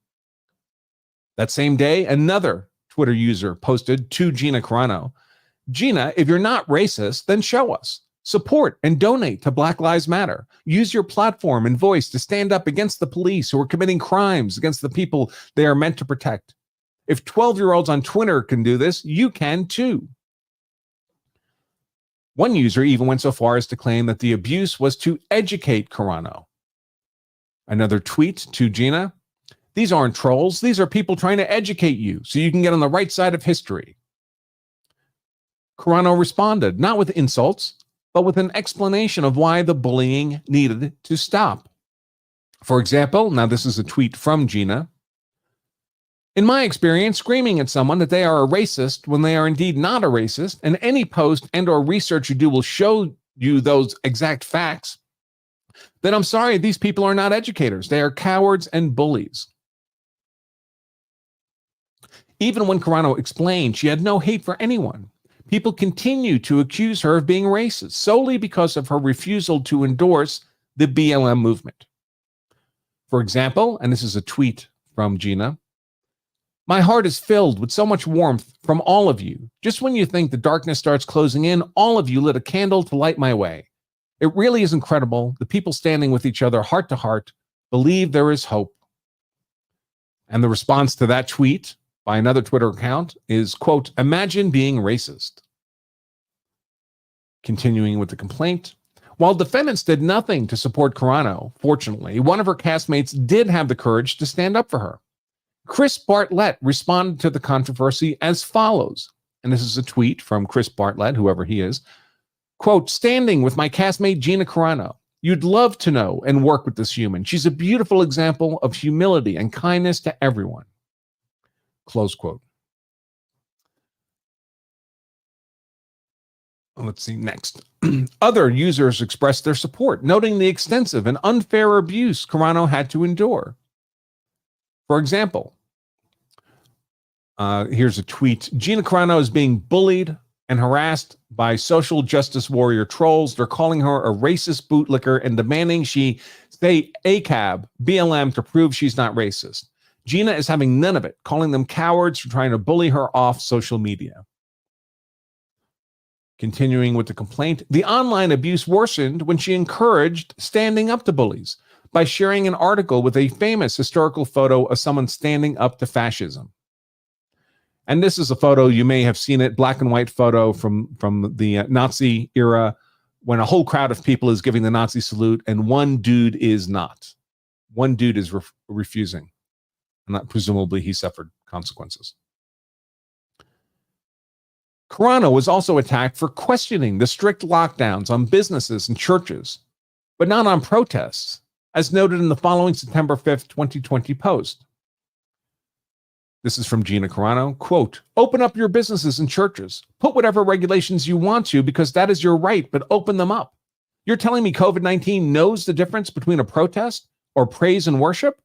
That same day, another Twitter user posted to Gina Carano, "Gina, if you're not racist, then show us. Support and donate to Black Lives Matter. Use your platform and voice to stand up against the police who are committing crimes against the people they are meant to protect. If 12-year-olds on Twitter can do this, you can too." One user even went so far as to claim that the abuse was to educate Carano. Another tweet to Gina, "These aren't trolls. These are people trying to educate you so you can get on the right side of history." Carano responded, not with insults, but with an explanation of why the bullying needed to stop. For example, now this is a tweet from Gina, "In my experience, screaming at someone that they are a racist when they are indeed not a racist, and any post and or research you do will show you those exact facts, then I'm sorry, these people are not educators. They are cowards and bullies." Even when Carano explained she had no hate for anyone, people continue to accuse her of being racist solely because of her refusal to endorse the BLM movement. For example, and this is a tweet from Gina, "My heart is filled with so much warmth from all of you. Just when you think the darkness starts closing in, all of you lit a candle to light my way. It really is incredible. The people standing with each other heart to heart believe there is hope." And the response to that tweet by another Twitter account is, quote, "Imagine being racist." Continuing with the complaint, while defendants did nothing to support Carano, fortunately, one of her castmates did have the courage to stand up for her. Chris Bartlett responded to the controversy as follows, and this is a tweet from Chris Bartlett, whoever he is, quote, "Standing with my castmate Gina Carano. You'd love to know and work with this human. She's a beautiful example of humility and kindness to everyone." Close quote. Let's see next. Other users expressed their support, noting the extensive and unfair abuse Carano had to endure. For example, here's a tweet. "Gina Carano is being bullied and harassed by social justice warrior trolls. They're calling her a racist bootlicker and demanding she say ACAB, BLM to prove she's not racist. Gina is having none of it, calling them cowards for trying to bully her off social media." Continuing with the complaint, the online abuse worsened when she encouraged standing up to bullies by sharing an article with a famous historical photo of someone standing up to fascism. And this is a photo, you may have seen it, black and white photo from the Nazi era, when a whole crowd of people is giving the Nazi salute and one dude is not. One dude is refusing. And that presumably he suffered consequences. Carano was also attacked for questioning the strict lockdowns on businesses and churches, but not on protests, as noted in the following September 5th, 2020 post. This is from Gina Carano, quote, "Open up your businesses and churches. Put whatever regulations you want to because that is your right, but open them up. You're telling me COVID-19 knows the difference between a protest or praise and worship?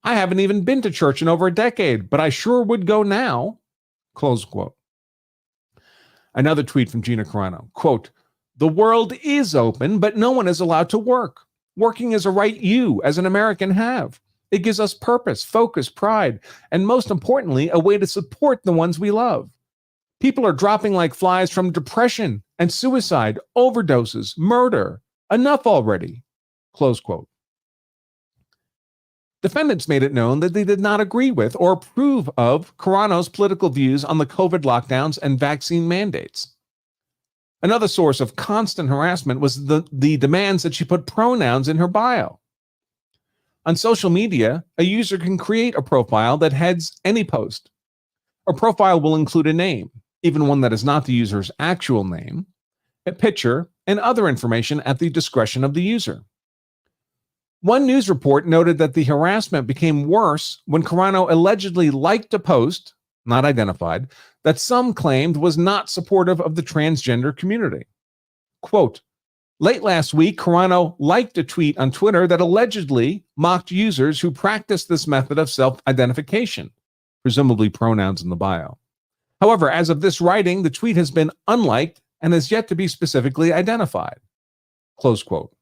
I haven't even been to church in over a decade, but I sure would go now." Close quote. Another tweet from Gina Carano, quote, "The world is open, but no one is allowed to work. Working is a right you, as an American, have. It gives us purpose, focus, pride, and most importantly, a way to support the ones we love. People are dropping like flies from depression and suicide, overdoses, murder. Enough already." Close quote. Defendants made it known that they did not agree with or approve of Carano's political views on the COVID lockdowns and vaccine mandates. Another source of constant harassment was the demands that she put pronouns in her bio. On social media, a user can create a profile that heads any post. A profile will include a name, even one that is not the user's actual name, a picture, and other information at the discretion of the user. One news report noted that the harassment became worse when Carano allegedly liked a post, not identified, that some claimed was not supportive of the transgender community. Quote, Late last week, Carano liked a tweet on Twitter that allegedly mocked users who practiced this method of self-identification, presumably pronouns in the bio. However, as of this writing, the tweet has been unliked and has yet to be specifically identified. Close quote.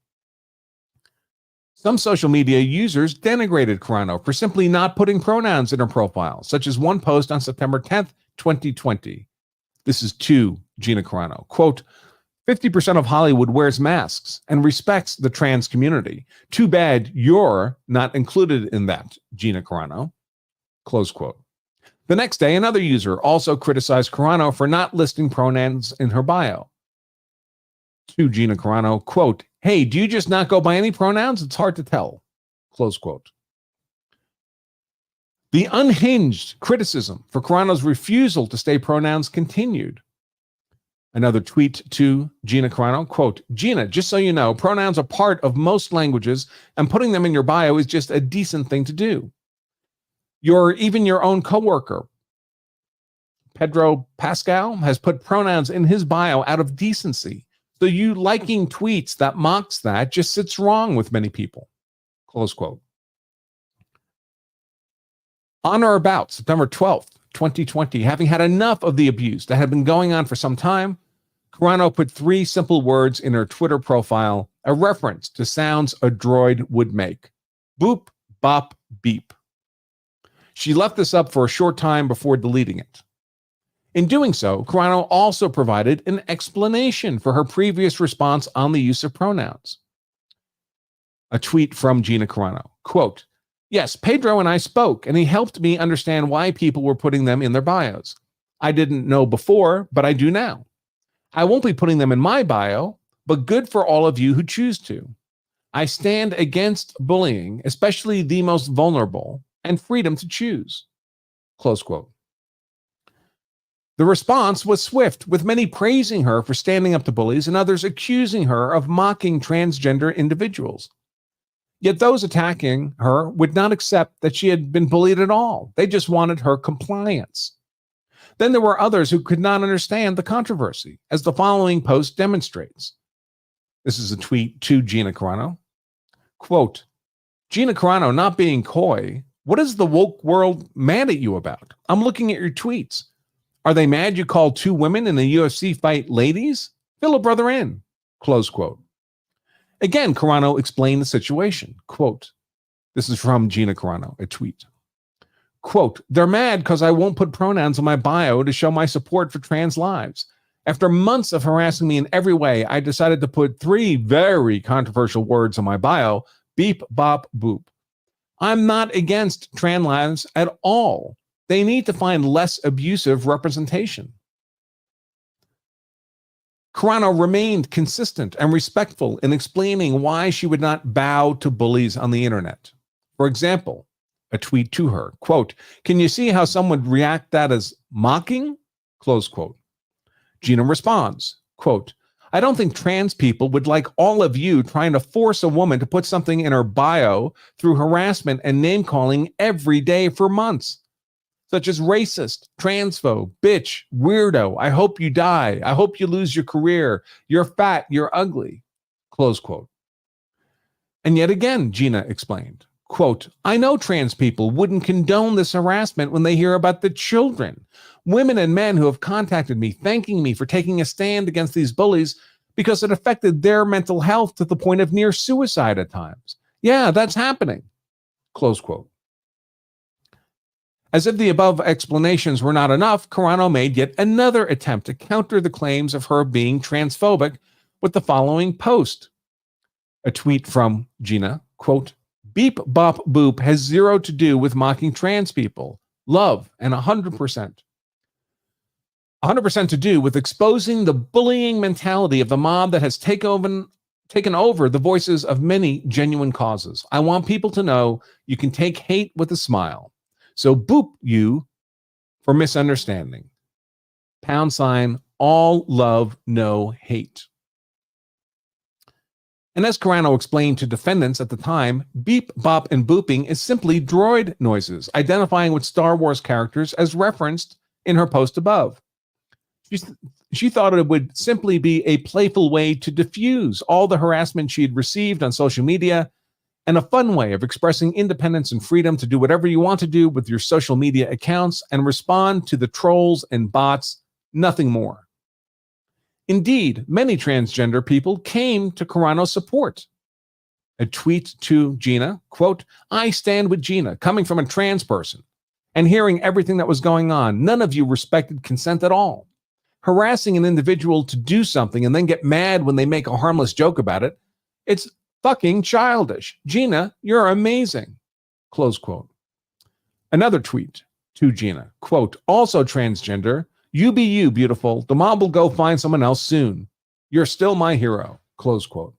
Some social media users denigrated Carano for simply not putting pronouns in her profile, such as one post on September 10th, 2020. This is to Gina Carano. Quote, 50% of Hollywood wears masks and respects the trans community. Too bad you're not included in that, Gina Carano. Close quote. The next day, another user also criticized Carano for not listing pronouns in her bio. To Gina Carano, quote, hey, do you just not go by any pronouns? It's hard to tell. Close quote. The unhinged criticism for Carano's refusal to state pronouns continued. Another tweet to Gina Carano, quote, Gina, just so you know, pronouns are part of most languages and putting them in your bio is just a decent thing to do. Even your own coworker, Pedro Pascal, has put pronouns in his bio out of decency. So you liking tweets that mocks that just sits wrong with many people. Close quote. On or about September 12th, 2020, having had enough of the abuse that had been going on for some time, Carano put 3 simple words in her Twitter profile, a reference to sounds a droid would make. Boop, bop, beep. She left this up for a short time before deleting it. In doing so, Carano also provided an explanation for her previous response on the use of pronouns. A tweet from Gina Carano, quote, yes, Pedro and I spoke, and he helped me understand why people were putting them in their bios. I didn't know before, but I do now. I won't be putting them in my bio, but good for all of you who choose to. I stand against bullying, especially the most vulnerable, and freedom to choose. Close quote. The response was swift, with many praising her for standing up to bullies and others accusing her of mocking transgender individuals. Yet those attacking her would not accept that she had been bullied at all. They just wanted her compliance. Then there were others who could not understand the controversy, as the following post demonstrates. This is a tweet to Gina Carano. Quote, Gina Carano not being coy, what is the woke world mad at you about? I'm looking at your tweets. Are they mad you called 2 women in a UFC fight ladies? Fill a brother in. Close quote. Again, Carano explained the situation. Quote, this is from Gina Carano, a tweet. Quote, they're mad because I won't put pronouns in my bio to show my support for trans lives. After months of harassing me in every way, I decided to put 3 very controversial words in my bio, beep, bop, boop. I'm not against trans lives at all. They need to find less abusive representation. Carano remained consistent and respectful in explaining why she would not bow to bullies on the internet. For example, a tweet to her, quote, can you see how some would react that as mocking? Close quote. Gina responds, quote, I don't think trans people would like all of you trying to force a woman to put something in her bio through harassment and name calling every day for months, such as racist, transphobe, bitch, weirdo, I hope you die, I hope you lose your career, you're fat, you're ugly, close quote. And yet again, Gina explained, quote, I know trans people wouldn't condone this harassment when they hear about the children, women and men who have contacted me, thanking me for taking a stand against these bullies because it affected their mental health to the point of near suicide at times. Yeah, that's happening, close quote. As if the above explanations were not enough, Carano made yet another attempt to counter the claims of her being transphobic with the following post. A tweet from Gina, quote, beep, bop, boop has 0 to do with mocking trans people. Love, and 100% to do with exposing the bullying mentality of the mob that has taken over the voices of many genuine causes. I want people to know you can take hate with a smile. So boop you for misunderstanding. # all love, no hate. And as Carano explained to defendants at the time, beep, bop, and booping is simply droid noises, identifying with Star Wars characters as referenced in her post above. She thought it would simply be a playful way to diffuse all the harassment she had received on social media and a fun way of expressing independence and freedom to do whatever you want to do with your social media accounts and respond to the trolls and bots, nothing more. Indeed, many transgender people came to Carano's support. A tweet to Gina, quote, "I stand with Gina, coming from a trans person and hearing everything that was going on. None of you respected consent at all. Harassing an individual to do something and then get mad when they make a harmless joke about it, it's fucking childish. Gina, you're amazing." Close quote. Another tweet to Gina, quote, "Also transgender, you be you, beautiful. The mob will go find someone else soon. You're still my hero." Close quote.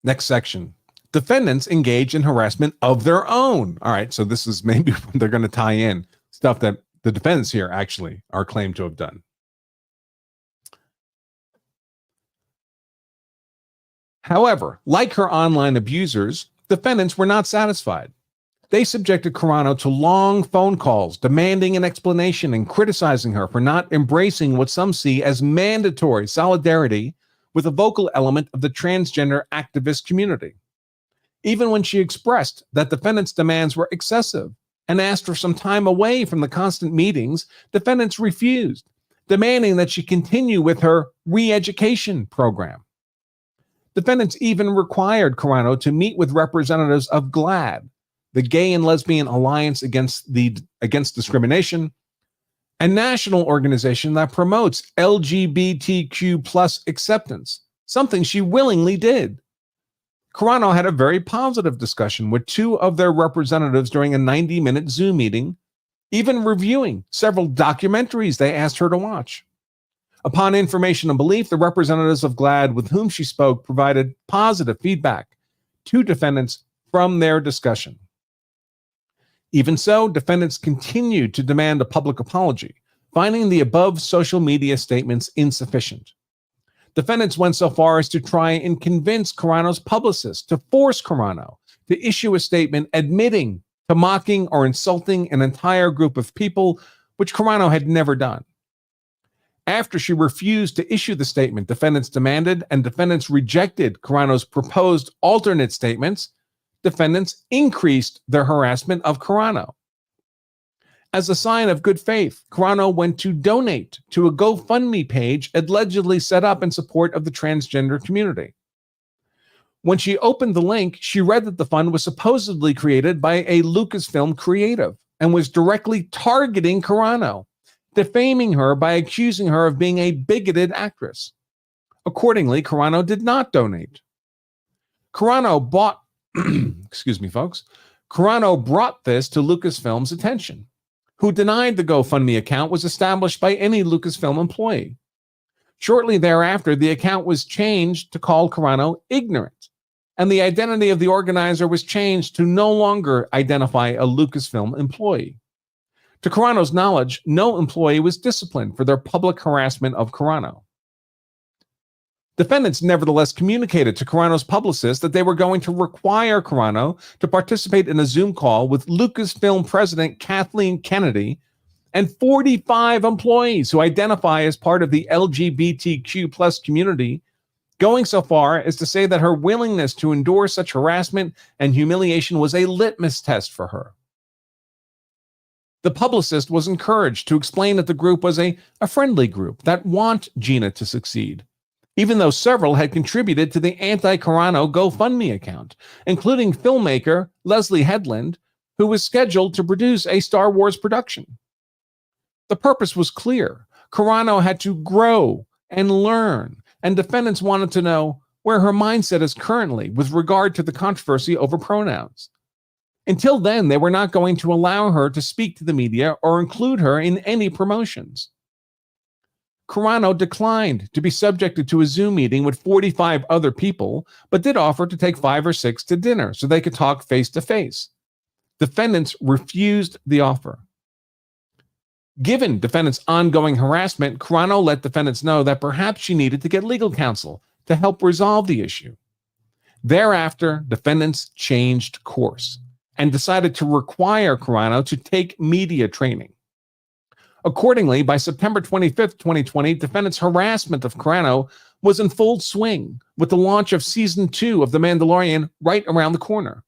Next section. Defendants engage in harassment of their own. All right, so this is maybe they're going to tie in stuff that the defendants here actually are claimed to have done. However, like her online abusers, defendants were not satisfied. They subjected Carano to long phone calls, demanding an explanation and criticizing her for not embracing what some see as mandatory solidarity with a vocal element of the transgender activist community. Even when she expressed that defendants' demands were excessive and asked for some time away from the constant meetings, defendants refused, demanding that she continue with her re-education program. Defendants even required Carano to meet with representatives of GLAAD, the Gay and Lesbian Alliance Against Discrimination, a national organization that promotes LGBTQ plus acceptance, something she willingly did. Carano had a very positive discussion with two of their representatives during a 90-minute Zoom meeting, even reviewing several documentaries they asked her to watch. Upon information and belief, the representatives of GLAAD with whom she spoke provided positive feedback to defendants from their discussion. Even so, defendants continued to demand a public apology, finding the above social media statements insufficient. Defendants went so far as to try and convince Carano's publicist to force Carano to issue a statement admitting to mocking or insulting an entire group of people, which Carano had never done. After she refused to issue the statement defendants demanded and defendants rejected Carano's proposed alternate statements, defendants increased their harassment of Carano. As a sign of good faith, Carano went to donate to a GoFundMe page allegedly set up in support of the transgender community. When she opened the link, she read that the fund was supposedly created by a Lucasfilm creative and was directly targeting Carano, defaming her by accusing her of being a bigoted actress. Accordingly, Carano did not donate. Carano brought this to Lucasfilm's attention, who denied the GoFundMe account was established by any Lucasfilm employee. Shortly thereafter, the account was changed to call Carano ignorant, and the identity of the organizer was changed to no longer identify a Lucasfilm employee. To Carano's knowledge, no employee was disciplined for their public harassment of Carano. Defendants nevertheless communicated to Carano's publicist that they were going to require Carano to participate in a Zoom call with Lucasfilm president Kathleen Kennedy and 45 employees who identify as part of the LGBTQ plus community, going so far as to say that her willingness to endure such harassment and humiliation was a litmus test for her. The publicist was encouraged to explain that the group was a friendly group that want Gina to succeed, even though several had contributed to the anti-Carano GoFundMe account, including filmmaker Leslie Headland, who was scheduled to produce a Star Wars production. The purpose was clear. Carano had to grow and learn, and defendants wanted to know where her mindset is currently with regard to the controversy over pronouns. Until then, they were not going to allow her to speak to the media or include her in any promotions. Carano declined to be subjected to a Zoom meeting with 45 other people, but did offer to take 5 or 6 to dinner so they could talk face to face. Defendants refused the offer. Given defendants' ongoing harassment, Carano let defendants know that perhaps she needed to get legal counsel to help resolve the issue. Thereafter, defendants changed course and decided to require Carano to take media training. Accordingly, by September 25th, 2020, defendants' harassment of Carano was in full swing, with the launch of season 2 of The Mandalorian right around the corner.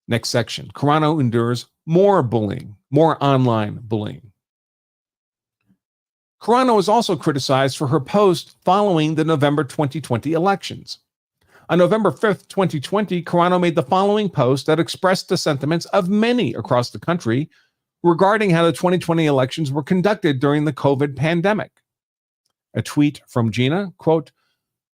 Next section. Carano endures more bullying, more online bullying. Carano was also criticized for her post following the November 2020 elections. On November 5th, 2020, Carano made the following post that expressed the sentiments of many across the country regarding how the 2020 elections were conducted during the COVID pandemic. A tweet from Gina, quote,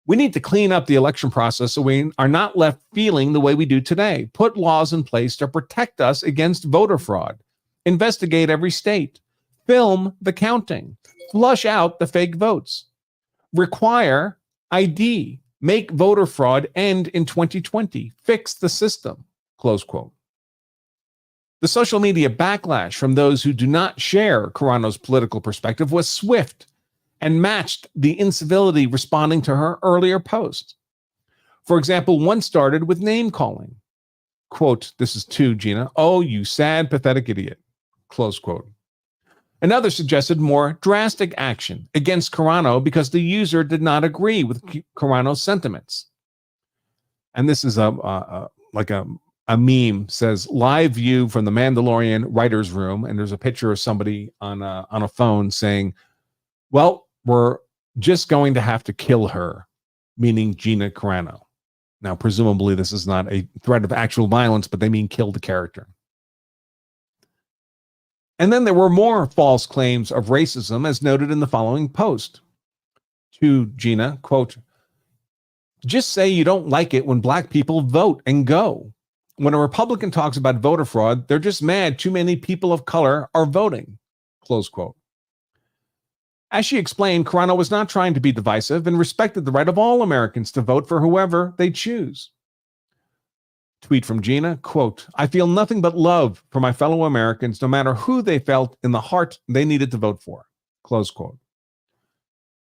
"We need to clean up the election process so we are not left feeling the way we do today. Put laws in place to protect us against voter fraud. Investigate every state. Film the counting. Flush out the fake votes. Require ID. Make voter fraud end in 2020. Fix the system." Close quote. The social media backlash from those who do not share Carano's political perspective was swift and matched the incivility responding to her earlier post. For example, one started with name calling. Quote, this is to Gina, "Oh, you sad, pathetic idiot." Close quote. Another suggested more drastic action against Carano because the user did not agree with Carano's sentiments. And this is a meme, says live view from the Mandalorian writer's room, and there's a picture of somebody on a phone saying, "Well, we're just going to have to kill her," meaning Gina Carano. Now, presumably this is not a threat of actual violence, but they mean kill the character. And then there were more false claims of racism, as noted in the following post. To Gina, quote, "Just say you don't like it when black people vote and go. When a Republican talks about voter fraud, they're just mad too many people of color are voting." Close quote. As she explained, Carano was not trying to be divisive and respected the right of all Americans to vote for whoever they choose. Tweet from Gina, quote, "I feel nothing but love for my fellow Americans, no matter who they felt in the heart they needed to vote for." Close quote.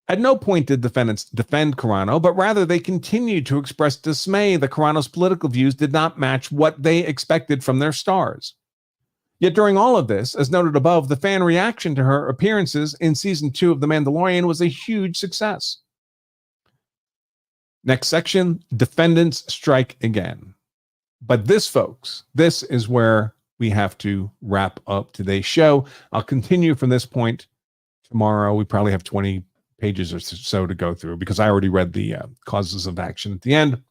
At no point did defendants defend Carano, but rather they continued to express dismay that Carano's political views did not match what they expected from their stars. Yet during all of this, as noted above, the fan reaction to her appearances in season 2 of The Mandalorian was a huge success. Next section, defendants strike again. But this, folks, this is where we have to wrap up today's show. I'll continue from this point tomorrow. We probably have 20 pages or so to go through because I already read the causes of action at the end.